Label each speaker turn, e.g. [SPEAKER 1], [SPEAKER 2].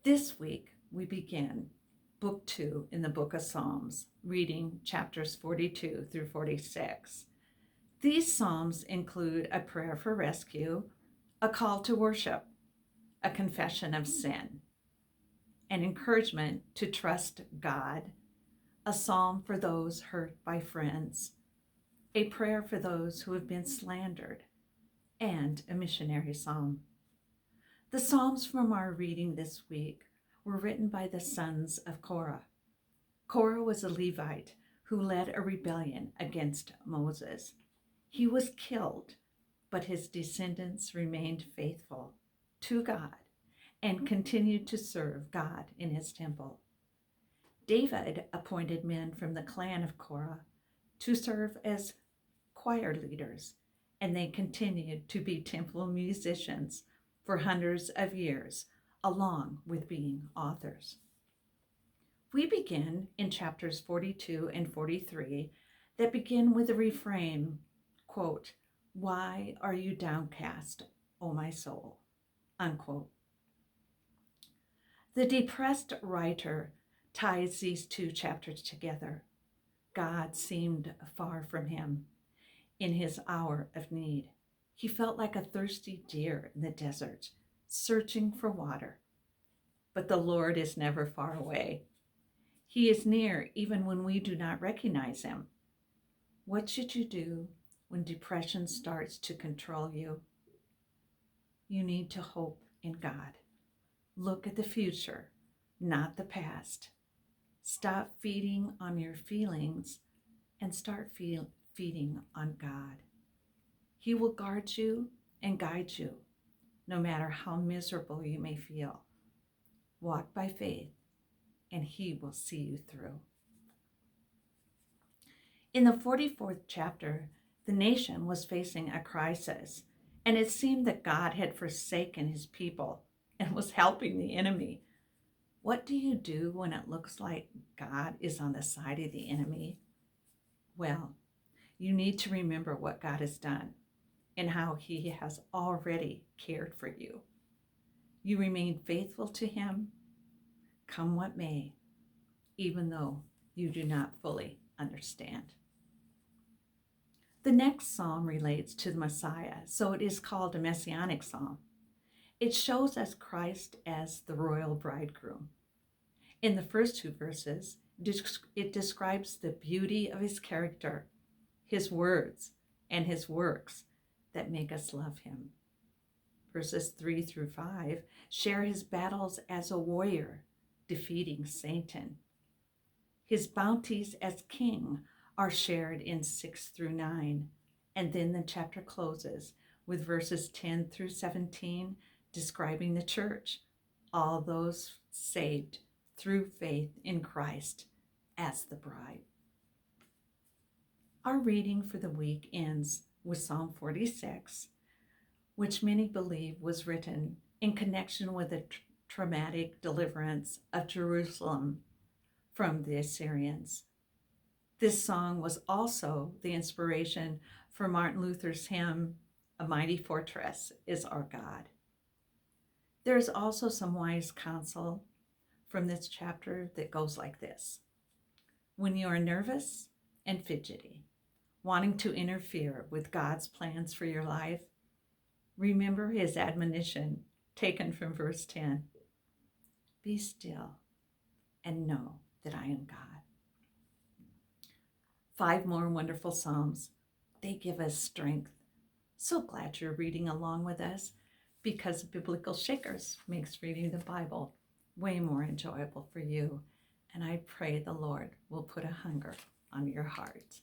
[SPEAKER 1] This week, we begin Book 2 in the Book of Psalms, reading chapters 42 through 46. These Psalms include a prayer for rescue, a call to worship, a confession of sin, an encouragement to trust God, a psalm for those hurt by friends, a prayer for those who have been slandered, and a missionary psalm. The Psalms from our reading this week were written by the sons of Korah. Korah was a Levite who led a rebellion against Moses. He was killed, but his descendants remained faithful to God and continued to serve God in his temple. David appointed men from the clan of Korah to serve as choir leaders, and they continued to be temple musicians for hundreds of years, along with being authors. We begin in chapters 42 and 43 that begin with a refrain, quote, "Why are you downcast, O my soul?" Unquote. The depressed writer ties these two chapters together. God seemed far from him in his hour of need. He felt like a thirsty deer in the desert, searching for water. But the Lord is never far away. He is near even when we do not recognize him. What should you do when depression starts to control you? You need to hope in God. Look at the future, not the past. Stop feeding on your feelings and start feeding on God. He will guard you and guide you, no matter how miserable you may feel. Walk by faith, and he will see you through. In the 44th chapter, the nation was facing a crisis, and it seemed that God had forsaken his people and was helping the enemy. What do you do when it looks like God is on the side of the enemy? Well, you need to remember what God has done and how he has already cared for you. You remain faithful to him, come what may, even though you do not fully understand. The next psalm relates to the Messiah, so it is called a messianic psalm. It shows us Christ as the royal bridegroom. In the first two verses, it describes the beauty of his character, his words, and his works that make us love him. Verses 3 through 5 share his battles as a warrior, defeating Satan. His bounties as king are shared in 6 through 9, and then the chapter closes with verses 10 through 17 describing the church, all those saved through faith in Christ as the bride. Our reading for the week ends with Psalm 46, which many believe was written in connection with the traumatic deliverance of Jerusalem from the Assyrians. This song was also the inspiration for Martin Luther's hymn, "A Mighty Fortress is Our God." There is also some wise counsel from this chapter that goes like this. When you are nervous and fidgety, wanting to interfere with God's plans for your life, remember his admonition taken from verse 10. Be still and know that I am God. 5 more wonderful Psalms. They give us strength. So glad you're reading along with us, because Biblical Shakers makes reading the Bible way more enjoyable for you. And I pray the Lord will put a hunger on your heart.